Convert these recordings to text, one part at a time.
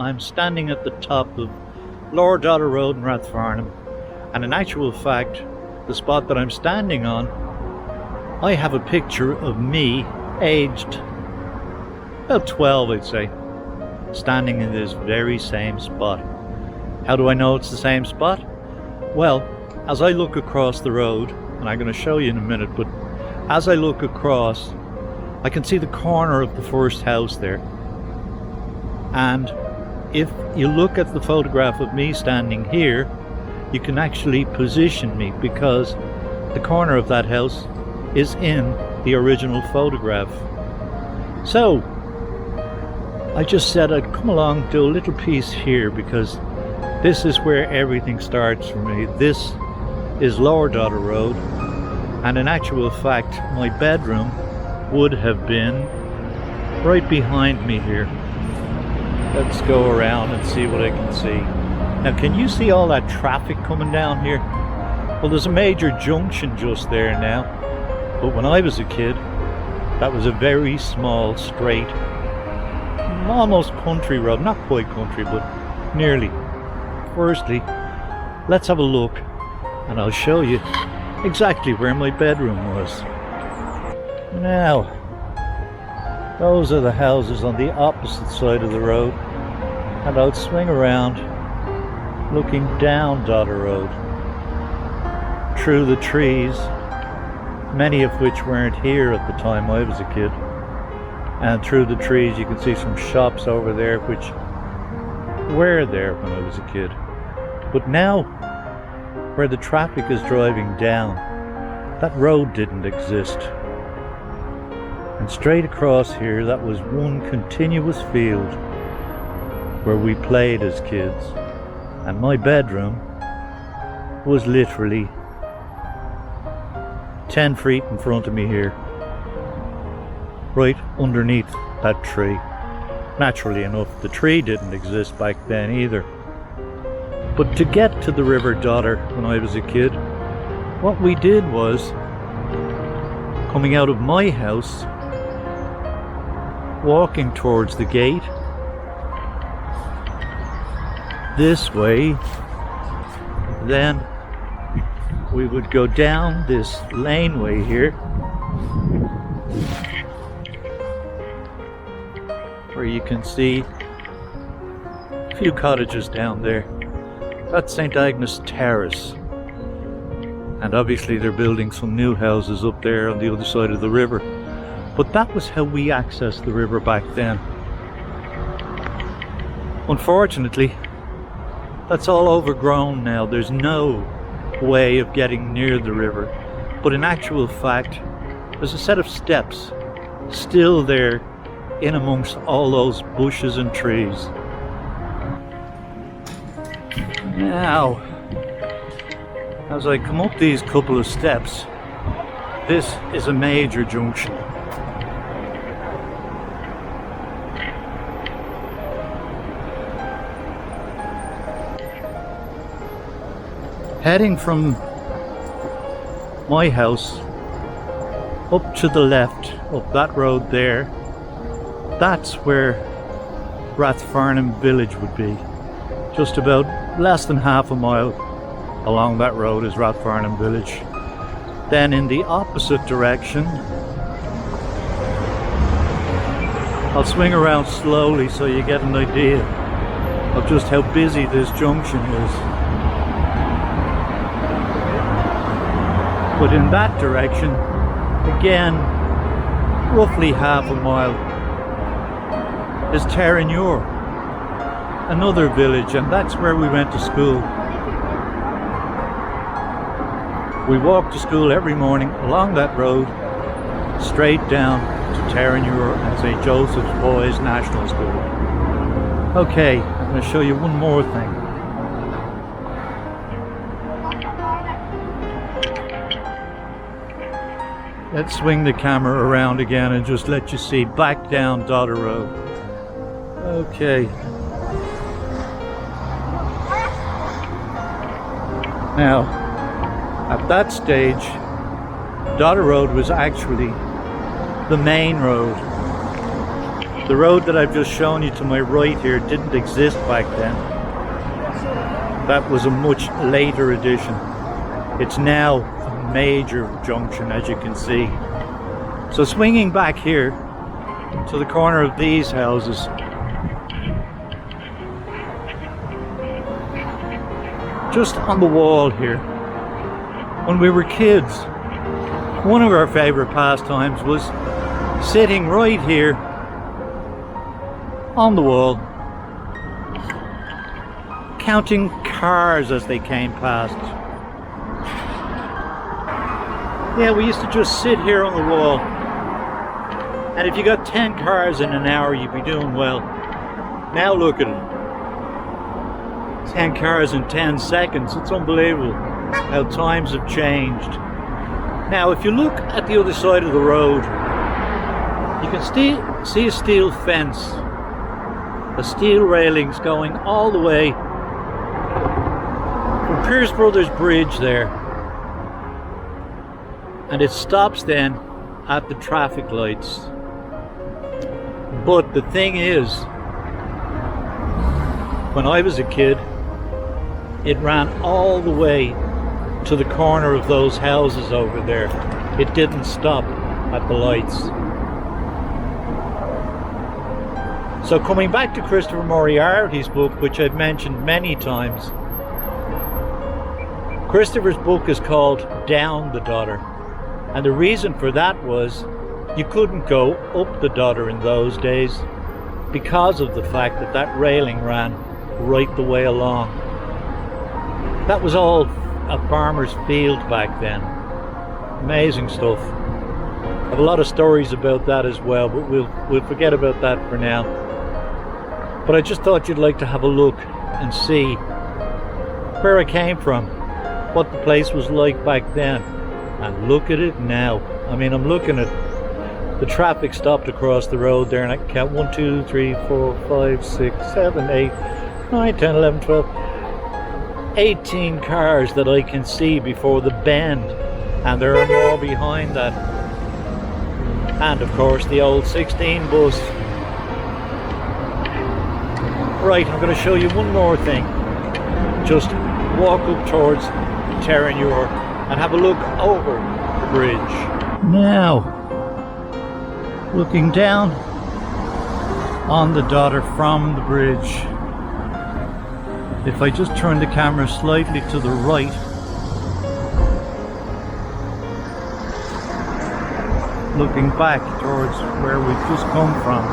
I'm standing at the top of Lower Dodder Road in Rathfarnham, and in actual fact, the spot that I'm standing on, I have a picture of me aged about 12, I'd say, standing in this very same spot. How do I know it's the same spot? Well, as I look across the road, and I'm going to show you in a minute, but as I look across, I can see the corner of the first house there. And if you look at the photograph of me standing here, you can actually position me, because the corner of that house is in the original photograph. So I just said I'd come along, do a little piece here, because this is where everything starts for me. This is Lower Dodder Road, and in actual fact my bedroom would have been right behind me here. Let's go around and see what I can see. Now, can you see all that traffic coming down here? Well, there's a major junction just there now, but when I was a kid, that was a very small, straight, almost country road. Not quite country, but nearly. Firstly, let's have a look, and I'll show you exactly where my bedroom was. Now, those are the houses on the opposite side of the road, and I'll swing around looking down Dodder Road through the trees, many of which weren't here at the time I was a kid, and through the trees you can see some shops over there which were there when I was a kid. But now, where the traffic is driving down, that road didn't exist. And straight across here, that was one continuous field where we played as kids. And my bedroom was literally 10 feet in front of me here, right underneath that tree. Naturally enough, the tree didn't exist back then either. But to get to the River Dodder when I was a kid, what we did was, coming out of my house, walking towards the gate this way, then we would go down this laneway here, where you can see a few cottages down there. That's St. Agnes Terrace, and obviously they're building some new houses up there on the other side of the river. But that was how we accessed the river back then. Unfortunately, that's all overgrown now. There's no way of getting near the river. But in actual fact, there's a set of steps still there in amongst all those bushes and trees. Now, as I come up these couple of steps, this is a major junction. Heading from my house up to the left, up that road there, that's where Rathfarnham village would be. Just about less than half a mile along that road is Rathfarnham village. Then in the opposite direction, I'll swing around slowly so you get an idea of just how busy this junction is. But in that direction, again, roughly half a mile, is Terenure, another village, and that's where we went to school. We walked to school every morning along that road, straight down to Terenure and St. Joseph's Boys National School. Okay, I'm going to show you one more thing. Let's swing the camera around again and just let you see back down Dodder Road. Okay. Now, at that stage, Dodder Road was actually the main road. The road that I've just shown you to my right here didn't exist back then. That was a much later addition. It's now a major junction, as you can see. So swinging back here to the corner of these houses, just on the wall here, when we were kids, one of our favorite pastimes was sitting right here on the wall, counting cars as they came past. Yeah, we used to just sit here on the wall, and if you got 10 cars in an hour, you'd be doing well. Now look at it. 10 cars in 10 seconds. It's unbelievable how times have changed. Now, if you look at the other side of the road, you can see a steel fence, a steel railings going all the way from Pierce Brothers Bridge there, and it stops then at the traffic lights. But the thing is, when I was a kid, it ran all the way to the corner of those houses over there. It didn't stop at the lights. So coming back to Christopher Moriarty's book, which I've mentioned many times, Christopher's book is called Down the Dodder, and the reason for that was you couldn't go up the Dodder in those days because of the fact that that railing ran right the way along. That was all a farmer's field back then. Amazing stuff. I have a lot of stories about that as well, but we'll forget about that for now. But I just thought you'd like to have a look and see where I came from, what the place was like back then, and look at it now. I mean, I'm looking at the traffic stopped across the road there, and I can count 1, 2, 3, 4, 5, 6, 7, 8, 9, 10, 11, 12, 18 cars that I can see before the bend, and there are more behind that. And of course the old 16 bus. Right, I'm going to show you one more thing. Just walk up towards Terranure and have a look over the bridge. Now, looking down on the Dodder from the bridge, if I just turn the camera slightly to the right, looking back towards where we've just come from,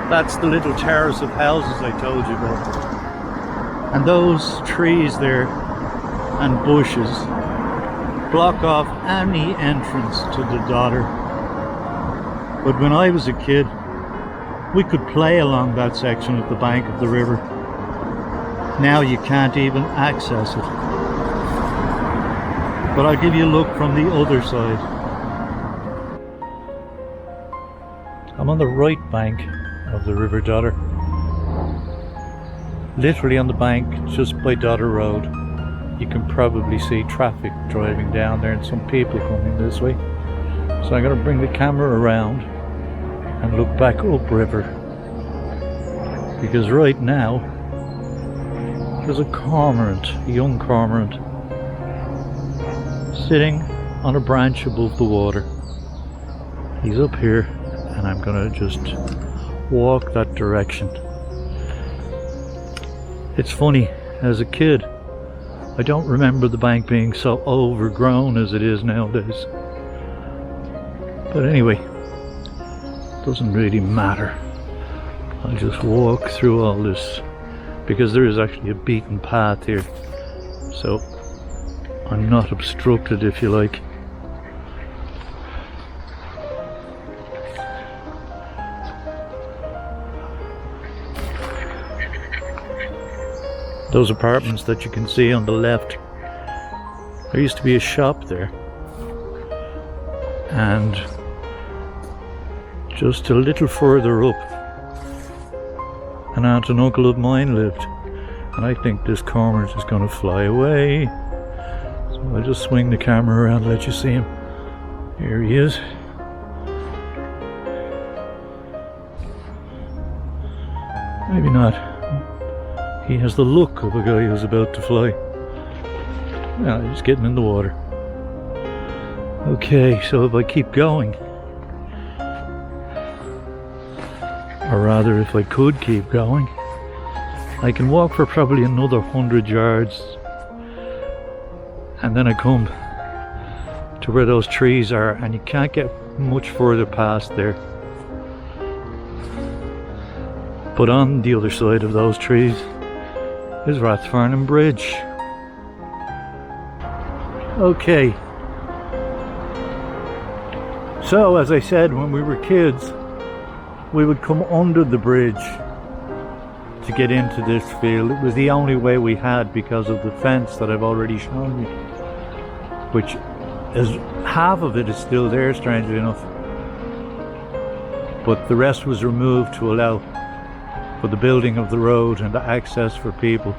that's the little terrace of houses I told you about. And those trees there and bushes block off any entrance to the Dodder. But when I was a kid, we could play along that section of the bank of the river. Now you can't even access it. But I'll give you a look from the other side. I'm on the right bank of the River Dodder. Literally on the bank just by Dodder Road. You can probably see traffic driving down there and some people coming this way. So I'm going to bring the camera around and look back upriver. Because right now there's a cormorant, a young cormorant, sitting on a branch above the water. He's up here, and I'm gonna just walk that direction. It's funny, as a kid, I don't remember the bank being so overgrown as it is nowadays. But anyway, doesn't really matter. I'll just walk through all this, because there is actually a beaten path here, so I'm not obstructed, if you like. Those apartments that you can see on the left, there used to be a shop there, and just a little further up, an aunt and uncle of mine lived, and I think this cormorant is going to fly away. So I'll just swing the camera around, let you see him. Here he is. Maybe not. He has the look of a guy who's about to fly. No, he's getting in the water. Okay, so if I keep going, or rather if I could keep going, I can walk for probably another 100 yards and then I come to where those trees are, and you can't get much further past there. But on the other side of those trees is Rathfarnham Bridge. Okay. So, as I said, when we were kids, we would come under the bridge to get into this field. It was the only way we had because of the fence that I've already shown you, which is half of it is still there, strangely enough. But the rest was removed to allow for the building of the road and the access for people,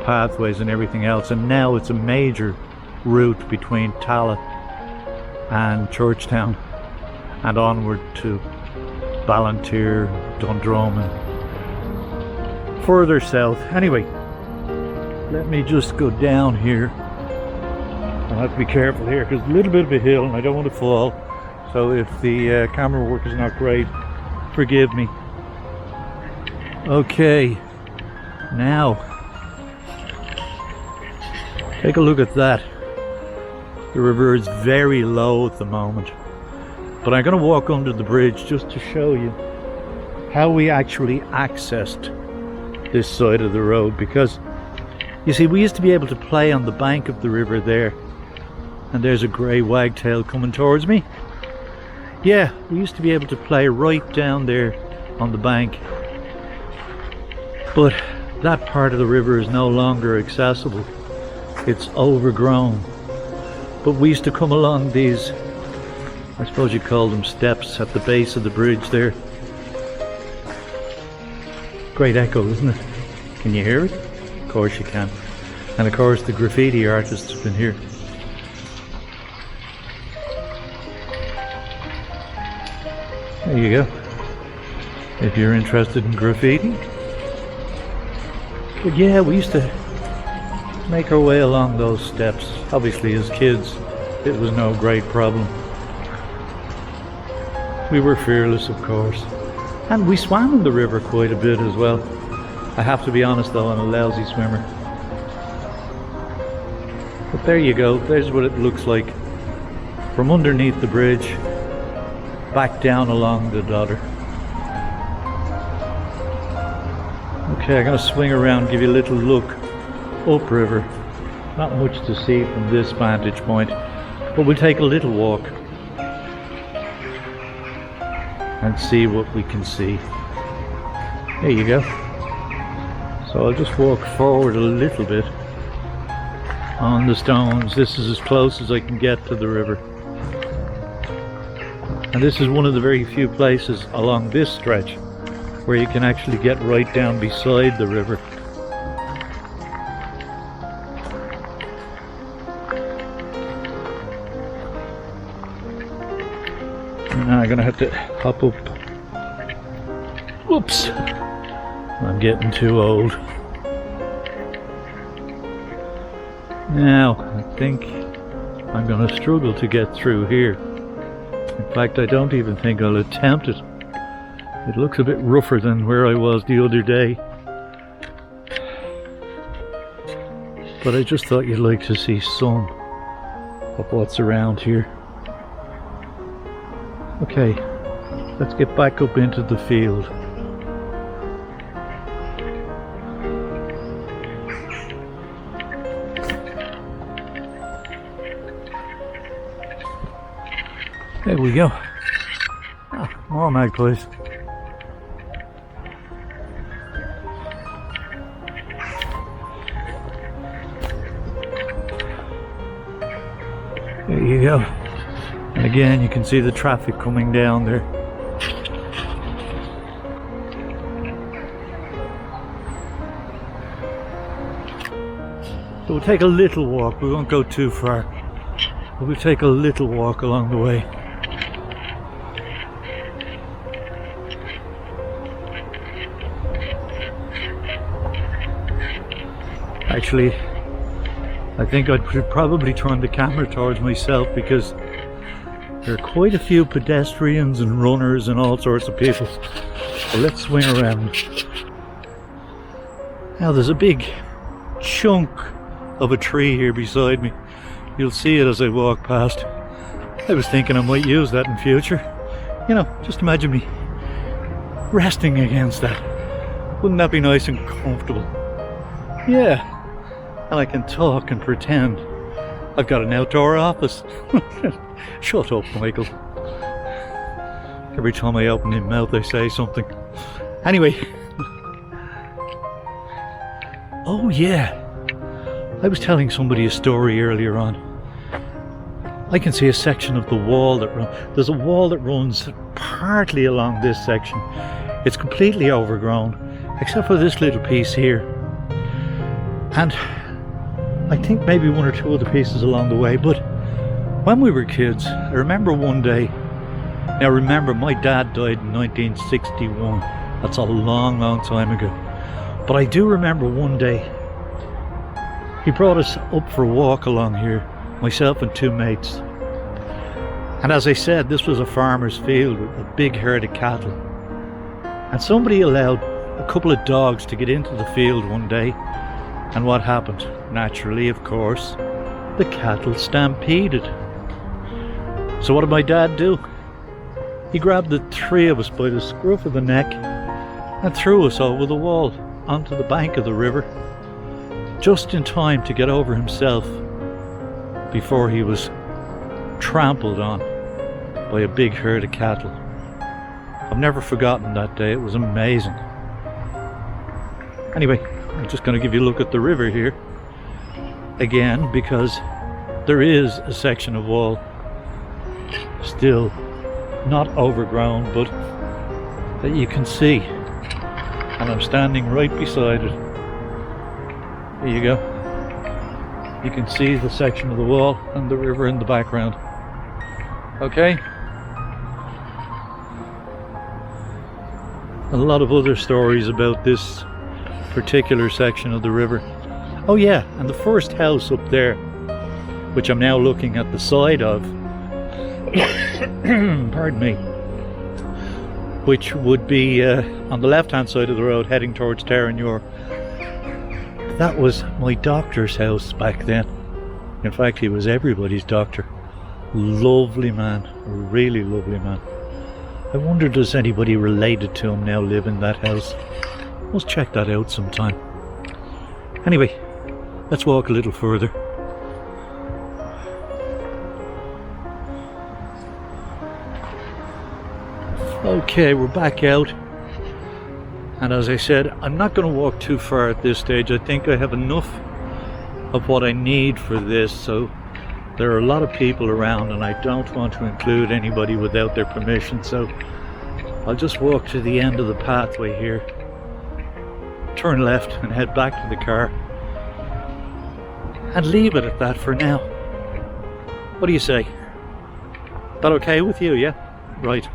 pathways and everything else. And now it's a major route between Tallaght and Churchtown and onward to Ballantyre, Dundrum and further south. Anyway, let me just go down here. I have to be careful here because a little bit of a hill and I don't want to fall. So if the camera work is not great, forgive me. Okay, now take a look at that. The river is very low at the moment, but I'm going to walk under the bridge just to show you how we actually accessed this side of the road, because you see, we used to be able to play on the bank of the river there, and there's a grey wagtail coming towards me. Yeah, we used to be able to play right down there on the bank, but that part of the river is no longer accessible. It's overgrown. But we used to come along these, I suppose you call them steps, at the base of the bridge there. Great echo, isn't it? Can you hear it? Of course you can. And of course the graffiti artist has been here. There you go. If you're interested in graffiti. But yeah, we used to make our way along those steps. Obviously as kids it was no great problem. We were fearless, of course, and we swam in the river quite a bit as well. I have to be honest though, I'm a lousy swimmer. But there you go, there's what it looks like from underneath the bridge back down along the Dodder. Okay, I'm going to swing around, give you a little look upriver. Not much to see from this vantage point, but we'll take a little walk and see what we can see. There you go. So I'll just walk forward a little bit on the stones. This is as close as I can get to the river. And this is one of the very few places along this stretch where you can actually get right down beside the river. Now I'm gonna have to hop up. Whoops! I'm getting too old. Now, I think I'm gonna struggle to get through here. In fact, I don't even think I'll attempt it. It looks a bit rougher than where I was the other day. But I just thought you'd like to see some of what's around here. Okay, let's get back up into the field. There we go. Ah, more magpies. There you go. And again, you can see the traffic coming down there. So we'll take a little walk. We won't go too far, but we'll take a little walk along the way. Actually, I think I should probably turn the camera towards myself because there are quite a few pedestrians and runners and all sorts of people. So let's swing around. Now there's a big chunk of a tree here beside me. You'll see it as I walk past. I was thinking I might use that in future. You know, just imagine me resting against that. Wouldn't that be nice and comfortable? Yeah. And I can talk and pretend I've got an outdoor office. Shut up, Michael. Every time I open my mouth I say something. Anyway. Oh yeah. I was telling somebody a story earlier on. I can see a section of the wall that there's a wall that runs partly along this section. It's completely overgrown, except for this little piece here. And I think maybe one or two other pieces along the way, but when we were kids, I remember one day, now remember my dad died in 1961. That's a long, long time ago. But I do remember one day, he brought us up for a walk along here, myself and two mates. And as I said, this was a farmer's field with a big herd of cattle. And somebody allowed a couple of dogs to get into the field one day. And what happened? Naturally, of course, the cattle stampeded. So what did my dad do? He grabbed the three of us by the scruff of the neck and threw us over the wall onto the bank of the river, just in time to get over himself before he was trampled on by a big herd of cattle. I've never forgotten that day. It was amazing. Anyway, I'm just going to give you a look at the river here again, because there is a section of wall still not overgrown, but that you can see, and I'm standing right beside it. There you go. You can see the section of the wall and the river in the background. Okay? A lot of other stories about this particular section of the river. Oh yeah, and the first house up there, which I'm now looking at the side of, pardon me, which would be on the left hand side of the road heading towards Terenure. That was my doctor's house back then. In fact, he was everybody's doctor. Lovely man, a really lovely man. I wonder, does anybody related to him now live in that house? Let's check that out sometime. Anyway, let's walk a little further. Okay, we're back out. And as I said, I'm not going to walk too far at this stage. I think I have enough of what I need for this. So there are a lot of people around and I don't want to include anybody without their permission. So I'll just walk to the end of the pathway here, turn left and head back to the car and leave it at that for now. What do you say? That okay with you? Yeah? Right.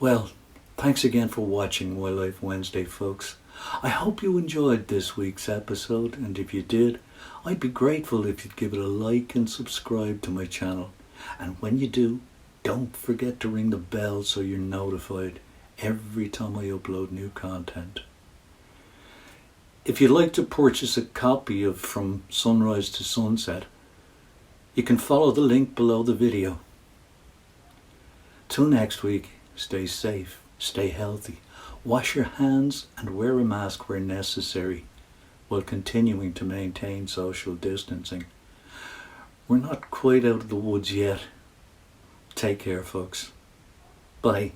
Well, thanks again for watching Wildlife Wednesday, folks. I hope you enjoyed this week's episode, and if you did, I'd be grateful if you'd give it a like and subscribe to my channel. And when you do, don't forget to ring the bell so you're notified every time I upload new content. If you'd like to purchase a copy of From Sunrise to Sunset, you can follow the link below the video. Till next week, stay safe, stay healthy, wash your hands and wear a mask where necessary while continuing to maintain social distancing. We're not quite out of the woods yet. Take care, folks. Bye.